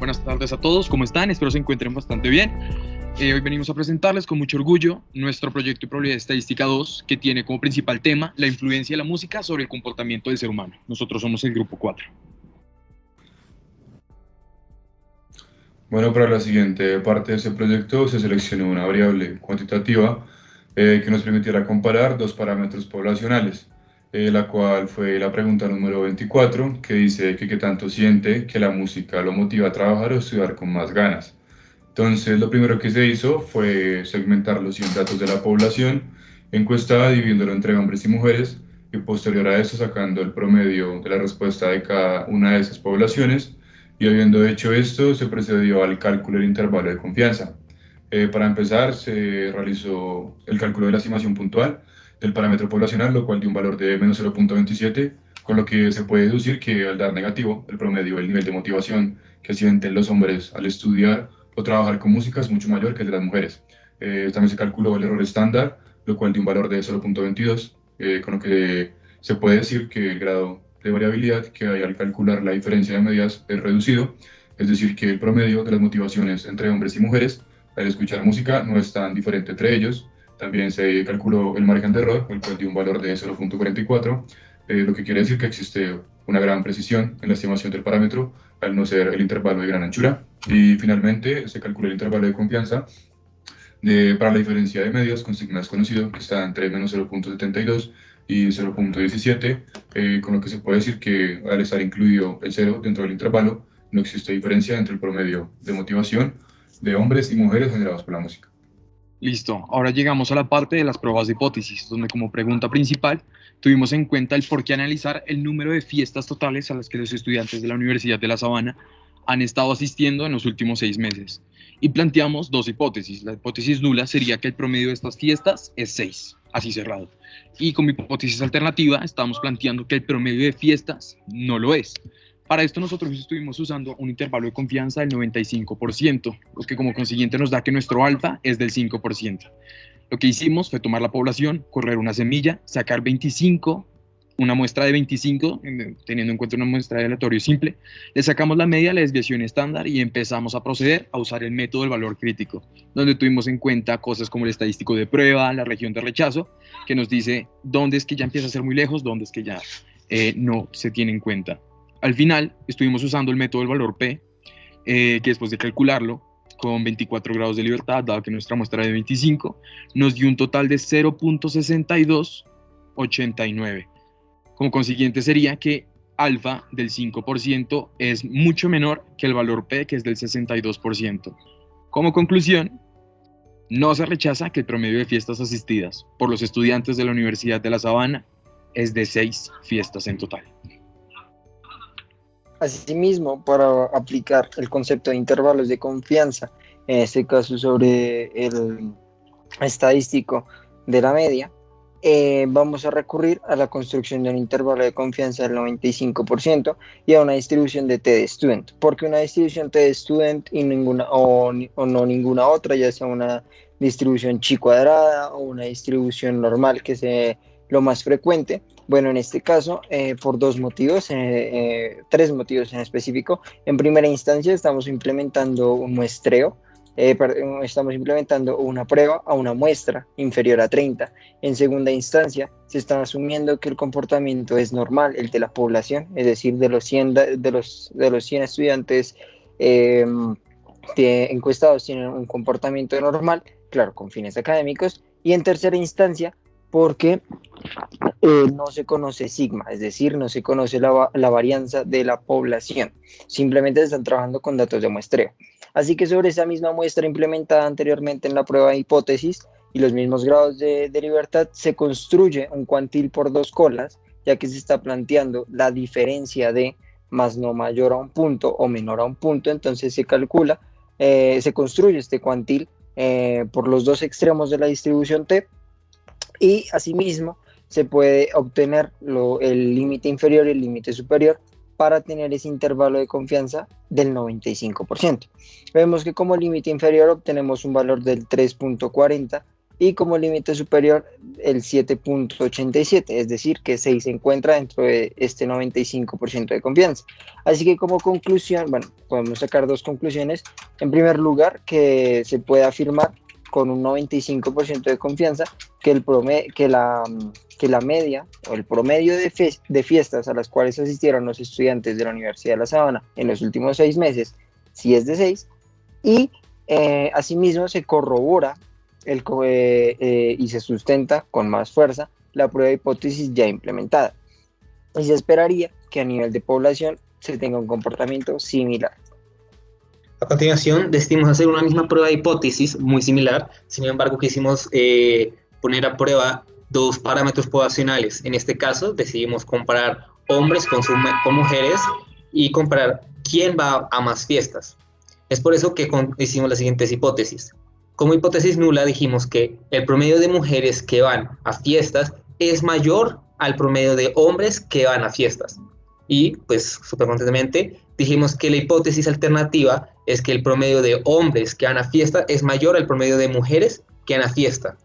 Buenas tardes a todos, ¿cómo están? Espero se encuentren bastante bien. Hoy venimos a presentarles con mucho orgullo nuestro proyecto de probabilidad estadística 2, que tiene como principal tema la influencia de la música sobre el comportamiento del ser humano. Nosotros somos el grupo 4. Bueno, para la siguiente parte de este proyecto se seleccionó una variable cuantitativa que nos permitiera comparar dos parámetros poblacionales, la cual fue la pregunta número 24, que dice que qué tanto siente que la música lo motiva a trabajar o estudiar con más ganas. Entonces, lo primero que se hizo fue segmentar los 100 datos de la población encuestada, dividiéndolo entre hombres y mujeres, y posterior a eso sacando el promedio de la respuesta de cada una de esas poblaciones. Y habiendo hecho esto, se procedió al cálculo del intervalo de confianza. Para empezar, se realizó el cálculo de la estimación puntual del parámetro poblacional, lo cual dio un valor de menos 0.27, con lo que se puede deducir que al dar negativo, el promedio del nivel de motivación que sienten los hombres al estudiar o trabajar con música es mucho mayor que el de las mujeres. También se calculó el error estándar, lo cual dio un valor de 0.22, con lo que se puede decir que el grado de variabilidad que hay al calcular la diferencia de medidas es reducido, es decir, que el promedio de las motivaciones entre hombres y mujeres al escuchar música no es tan diferente entre ellos. También se calculó el margen de error, el cual dio un valor de 0.44, lo que quiere decir que existe una gran precisión en la estimación del parámetro, al no ser el intervalo de gran anchura. Y finalmente se calcula el intervalo de confianza para la diferencia de medias con sigmas conocido, que está entre menos 0.72 y 0.17, con lo que se puede decir que al estar incluido el 0 dentro del intervalo, no existe diferencia entre el promedio de motivación de hombres y mujeres generados por la música. Listo, ahora llegamos a la parte de las pruebas de hipótesis, donde como pregunta principal tuvimos en cuenta el por qué analizar el número de fiestas totales a las que los estudiantes de la Universidad de La Sabana han estado asistiendo en los últimos 6 meses. Y planteamos dos hipótesis. La hipótesis nula sería que el promedio de estas fiestas es 6, así cerrado. Y como hipótesis alternativa estamos planteando que el promedio de fiestas no lo es. Para esto nosotros estuvimos usando un intervalo de confianza del 95%, lo que como consiguiente nos da que nuestro alfa es del 5%. Lo que hicimos fue tomar la población, correr una semilla, sacar 25, una muestra de 25, teniendo en cuenta una muestra de aleatorio simple, le sacamos la media, la desviación estándar y empezamos a proceder a usar el método del valor crítico, donde tuvimos en cuenta cosas como el estadístico de prueba, la región de rechazo, que nos dice dónde es que ya empieza a ser muy lejos, dónde es que ya no se tiene en cuenta. Al final estuvimos usando el método del valor P, que después de calcularlo con 24 grados de libertad, dado que nuestra muestra era de 25, nos dio un total de 0.6289. Como consiguiente sería que alfa del 5% es mucho menor que el valor P, que es del 62%. Como conclusión, no se rechaza que el promedio de fiestas asistidas por los estudiantes de la Universidad de La Sabana es de 6 fiestas en total. Asimismo, para aplicar el concepto de intervalos de confianza, en este caso sobre el estadístico de la media, vamos a recurrir a la construcción de un intervalo de confianza del 95% y a una distribución de T de student, porque una distribución T de student y ninguna o no ninguna otra, ya sea una distribución chi cuadrada o una distribución normal, que es lo más frecuente. Bueno, en este caso, por dos motivos, tres motivos en específico. En primera instancia, estamos implementando un muestreo, estamos implementando una prueba a una muestra inferior a 30. En segunda instancia, se está asumiendo que el comportamiento es normal, el de la población, es decir, de los 100, de los 100 estudiantes encuestados tienen un comportamiento normal, claro, con fines académicos. Y en tercera instancia, porque no se conoce sigma, es decir, no se conoce la varianza de la población, simplemente se están trabajando con datos de muestreo. Así que sobre esa misma muestra implementada anteriormente en la prueba de hipótesis y los mismos grados de libertad, se construye un cuantil por dos colas, ya que se está planteando la diferencia de más no mayor a un punto o menor a un punto. Entonces se calcula, se construye este cuantil por los dos extremos de la distribución T, y asimismo se puede obtener el límite inferior y el límite superior para tener ese intervalo de confianza del 95%. Vemos que como límite inferior obtenemos un valor del 3.40 y como límite superior el 7.87, es decir, que 6 se encuentra dentro de este 95% de confianza. Así que como conclusión, bueno, podemos sacar dos conclusiones. En primer lugar, que se puede afirmar con un 95% de confianza que, que la media o el promedio de fiestas a las cuales asistieron los estudiantes de la Universidad de La Sabana en los últimos 6 meses, sí es de 6, y asimismo se corrobora y se sustenta con más fuerza la prueba de hipótesis ya implementada. Y se esperaría que a nivel de población se tenga un comportamiento similar. A continuación, decidimos hacer una misma prueba de hipótesis muy similar, sin embargo quisimos poner a prueba dos parámetros poblacionales. En este caso, decidimos comparar hombres con mujeres y comparar quién va a más fiestas. Es por eso que hicimos las siguientes hipótesis. Como hipótesis nula dijimos que el promedio de mujeres que van a fiestas es mayor al promedio de hombres que van a fiestas. Y, pues, súper contentemente, dijimos que la hipótesis alternativa es que el promedio de hombres que van a fiesta es mayor al promedio de mujeres que van a fiesta.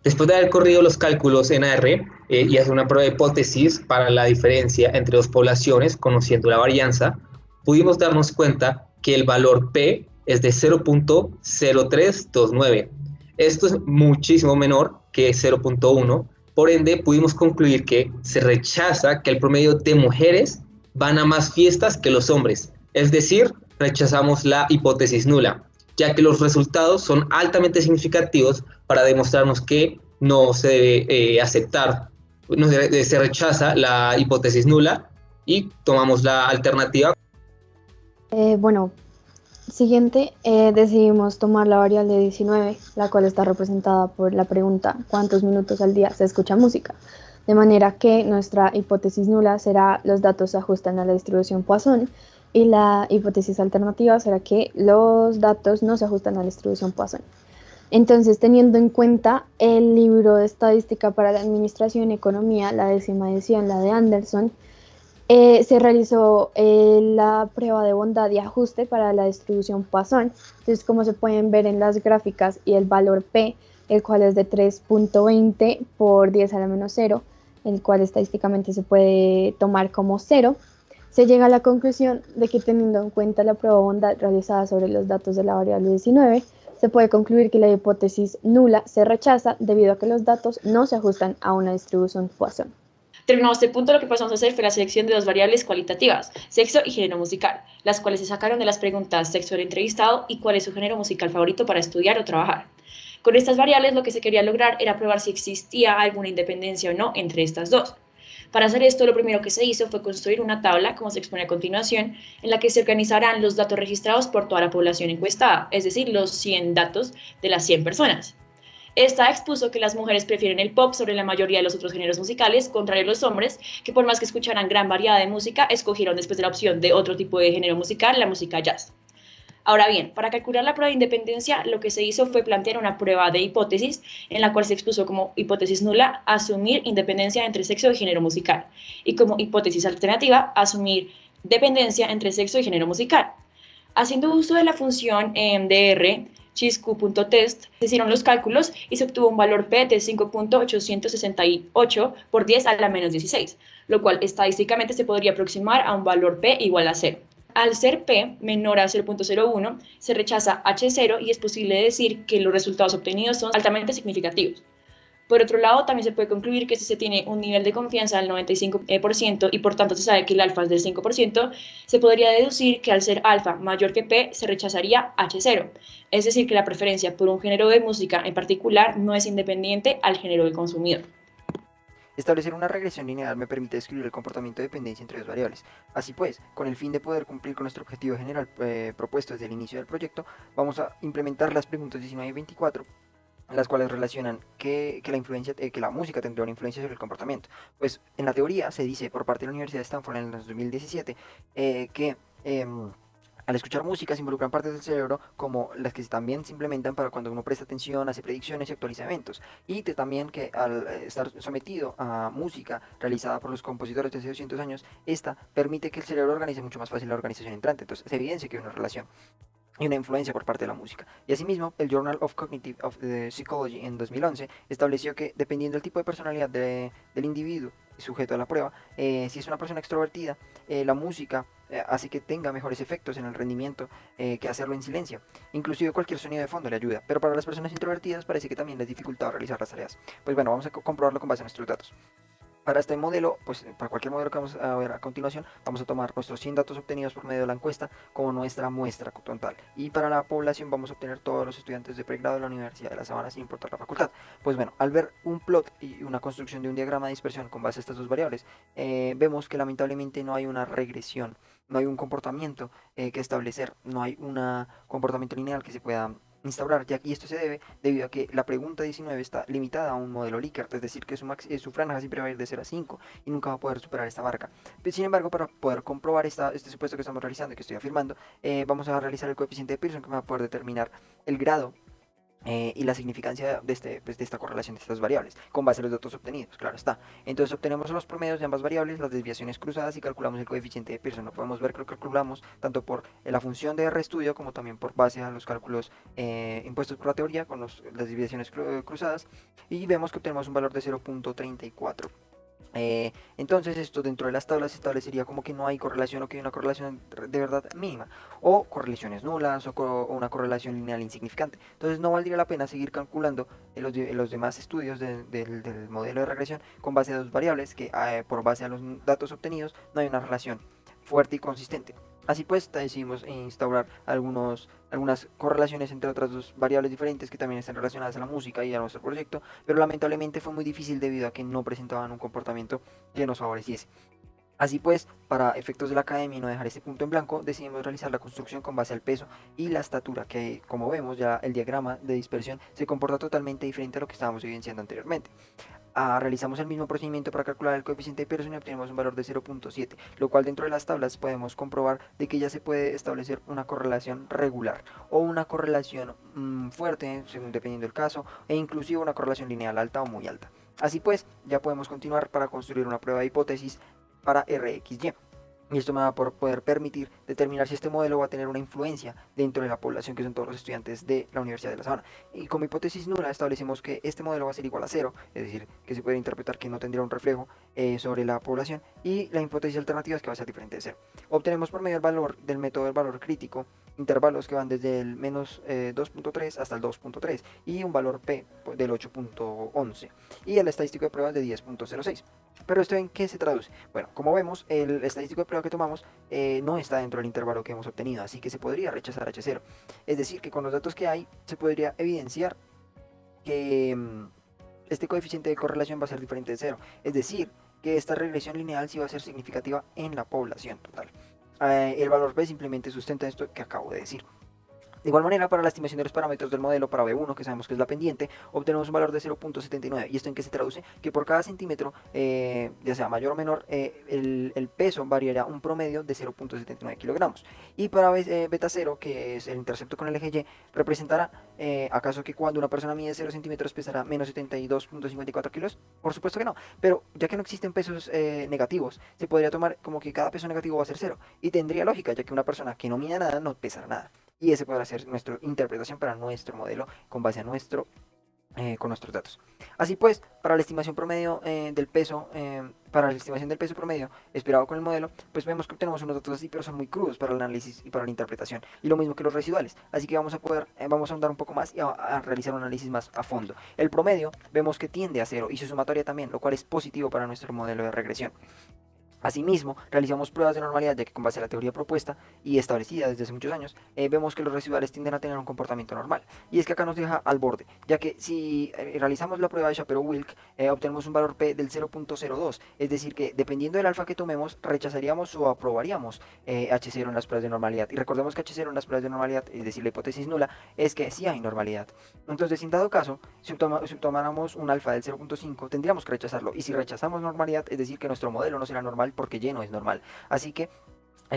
Después de haber corrido los cálculos en R y hacer una prueba de hipótesis para la diferencia entre dos poblaciones, conociendo la varianza, pudimos darnos cuenta que el valor P es de 0.0329. Esto es muchísimo menor que 0.1. Por ende, pudimos concluir que se rechaza que el promedio de mujeres van a más fiestas que los hombres. Es decir, rechazamos la hipótesis nula, ya que los resultados son altamente significativos para demostrarnos que no se debe aceptar, se rechaza la hipótesis nula y tomamos la alternativa. Bueno, siguiente, decidimos tomar la variable 19, la cual está representada por la pregunta ¿cuántos minutos al día se escucha música? De manera que nuestra hipótesis nula será los datos se ajustan a la distribución Poisson y la hipótesis alternativa será que los datos no se ajustan a la distribución Poisson. Entonces, teniendo en cuenta el libro de Estadística para la Administración y Economía, la 10ª edición, la de Anderson, se realizó la prueba de bondad y ajuste para la distribución Poisson. Entonces, como se pueden ver en las gráficas, y el valor P, el cual es de 3.20 por 10 a la menos 0, el cual estadísticamente se puede tomar como 0, se llega a la conclusión de que teniendo en cuenta la prueba de bondad realizada sobre los datos de la variable 19, se puede concluir que la hipótesis nula se rechaza debido a que los datos no se ajustan a una distribución Poisson. Terminado este punto, lo que pasamos a hacer fue la selección de dos variables cualitativas, sexo y género musical, las cuales se sacaron de las preguntas sexo del entrevistado y cuál es su género musical favorito para estudiar o trabajar. Con estas variables lo que se quería lograr era probar si existía alguna independencia o no entre estas dos. Para hacer esto, lo primero que se hizo fue construir una tabla, como se expone a continuación, en la que se organizarán los datos registrados por toda la población encuestada, es decir, los 100 datos de las 100 personas. Esta expuso que las mujeres prefieren el pop sobre la mayoría de los otros géneros musicales, contrario a los hombres, que por más que escucharan gran variedad de música, escogieron después de la opción de otro tipo de género musical, la música jazz. Ahora bien, para calcular la prueba de independencia, lo que se hizo fue plantear una prueba de hipótesis, en la cual se expuso como hipótesis nula asumir independencia entre sexo y género musical, y como hipótesis alternativa asumir dependencia entre sexo y género musical. Haciendo uso de la función DR, chisq.test, se hicieron los cálculos y se obtuvo un valor P de 5.868 por 10 a la menos 16, lo cual estadísticamente se podría aproximar a un valor P igual a 0. Al ser P menor a 0.01, se rechaza H0 y es posible decir que los resultados obtenidos son altamente significativos. Por otro lado, también se puede concluir que si se tiene un nivel de confianza del 95% y por tanto se sabe que el alfa es del 5%, se podría deducir que al ser alfa mayor que P se rechazaría H0, es decir, que la preferencia por un género de música en particular no es independiente al género del consumidor. Establecer una regresión lineal me permite describir el comportamiento de dependencia entre dos variables. Así pues, con el fin de poder cumplir con nuestro objetivo general propuesto desde el inicio del proyecto, vamos a implementar las preguntas 19 y 24, las cuales relacionan que la música tendría una influencia sobre el comportamiento. Pues en la teoría se dice por parte de la Universidad de Stanford en el 2017 que al escuchar música se involucran partes del cerebro como las que también se implementan para cuando uno presta atención, hace predicciones y actualiza eventos. Y también que al estar sometido a música realizada por los compositores de hace 200 años, esta permite que el cerebro organice mucho más fácil la organización entrante. Entonces se evidencia que hay una relación. y una influencia por parte de la música. Y asimismo, el Journal of Cognitive of the Psychology en 2011 estableció que dependiendo del tipo de personalidad del individuo sujeto a la prueba, si es una persona extrovertida, la música hace que tenga mejores efectos en el rendimiento que hacerlo en silencio. Inclusive cualquier sonido de fondo le ayuda, pero para las personas introvertidas parece que también les dificulta realizar las tareas. Pues bueno, vamos a comprobarlo con base en nuestros datos. Para este modelo, pues para cualquier modelo que vamos a ver a continuación, vamos a tomar nuestros 100 datos obtenidos por medio de la encuesta como nuestra muestra total. Y para la población vamos a obtener todos los estudiantes de pregrado de la Universidad de La Sabana sin importar la facultad. Pues bueno, al ver un plot y una construcción de un diagrama de dispersión con base a estas dos variables, vemos que lamentablemente no hay una regresión, no hay un comportamiento que establecer, no hay un comportamiento lineal que se pueda instaurar, y esto se debe debido a que la pregunta 19 está limitada a un modelo Likert, es decir, que su franja siempre va a ir de 0 a 5 y nunca va a poder superar esta marca. Pero, sin embargo, para poder comprobar este supuesto que estamos realizando y que estoy afirmando, vamos a realizar el coeficiente de Pearson que va a poder determinar el grado y la significancia de esta correlación de estas variables, con base a los datos obtenidos, claro está. Entonces obtenemos los promedios de ambas variables, las desviaciones cruzadas y calculamos el coeficiente de Pearson. Lo podemos ver que lo calculamos tanto por la función de RStudio como también por base a los cálculos impuestos por la teoría con las desviaciones cruzadas, y vemos que obtenemos un valor de 0.34. Entonces esto dentro de las tablas se establecería como que no hay correlación o que hay una correlación de verdad mínima, o correlaciones nulas, o una correlación lineal insignificante. Entonces no valdría la pena seguir calculando los demás estudios del modelo de regresión con base a dos variables que por base a los datos obtenidos no hay una relación fuerte y consistente. Así pues, decidimos instaurar algunas correlaciones entre otras dos variables diferentes que también están relacionadas a la música y a nuestro proyecto, pero lamentablemente fue muy difícil debido a que no presentaban un comportamiento que nos favoreciese. Así pues, para efectos de la academia y no dejar este punto en blanco, decidimos realizar la construcción con base al peso y la estatura, que como vemos ya el diagrama de dispersión se comporta totalmente diferente a lo que estábamos evidenciando anteriormente. Realizamos el mismo procedimiento para calcular el coeficiente de Pearson y obtenemos un valor de 0.7, lo cual dentro de las tablas podemos comprobar de que ya se puede establecer una correlación regular o una correlación fuerte, según dependiendo del caso, e inclusive una correlación lineal alta o muy alta. Así pues, ya podemos continuar para construir una prueba de hipótesis para RxY. Y esto me va a poder permitir determinar si este modelo va a tener una influencia dentro de la población, que son todos los estudiantes de la Universidad de La Sabana. Y como hipótesis nula establecemos que este modelo va a ser igual a 0, es decir, que se puede interpretar que no tendría un reflejo sobre la población, y la hipótesis alternativa es que va a ser diferente de 0. Obtenemos por medio del valor del método del valor crítico intervalos que van desde el menos 2.3 hasta el 2.3 y un valor P del 8.11 y el estadístico de pruebas de 10.06. ¿Pero esto en qué se traduce? Bueno, como vemos, el estadístico de prueba que tomamos no está dentro del intervalo que hemos obtenido, así que se podría rechazar H0. Es decir, que con los datos que hay se podría evidenciar que este coeficiente de correlación va a ser diferente de 0. Es decir, que esta regresión lineal sí va a ser significativa en la población total. El valor B simplemente sustenta esto que acabo de decir. De igual manera, para la estimación de los parámetros del modelo para B1, que sabemos que es la pendiente, obtenemos un valor de 0.79. ¿Y esto en qué se traduce? Que por cada centímetro, ya sea mayor o menor, el peso variará un promedio de 0.79 kilogramos. Y para beta 0, que es el intercepto con el eje Y, representará, ¿acaso que cuando una persona mide 0 centímetros pesará menos 72.54 kilos? Por supuesto que no. Pero ya que no existen pesos negativos, se podría tomar como que cada peso negativo va a ser 0. Y tendría lógica, ya que una persona que no mide nada no pesará nada. Y ese podrá ser nuestra interpretación para nuestro modelo con base a con nuestros datos. Así pues, para la estimación promedio del peso, para la estimación del peso promedio esperado con el modelo, pues vemos que obtenemos unos datos así, pero son muy crudos para el análisis y para la interpretación. Y lo mismo que los residuales. Así que vamos a ahondar un poco más y a realizar un análisis más a fondo. El promedio vemos que tiende a 0 y su sumatoria también, lo cual es positivo para nuestro modelo de regresión. Asimismo, realizamos pruebas de normalidad, ya que con base a la teoría propuesta y establecida desde hace muchos años, vemos que los residuales tienden a tener un comportamiento normal. Y es que acá nos deja al borde, ya que si realizamos la prueba de Shapiro-Wilk, obtenemos un valor P del 0.02, es decir que dependiendo del alfa que tomemos, rechazaríamos o aprobaríamos H0 en las pruebas de normalidad. Y recordemos que H0 en las pruebas de normalidad, es decir, la hipótesis nula, es que sí hay normalidad. Entonces, en dado caso, si tomáramos un alfa del 0.5, tendríamos que rechazarlo. Y si rechazamos normalidad, es decir que nuestro modelo no será normal porque Y no es normal. Así que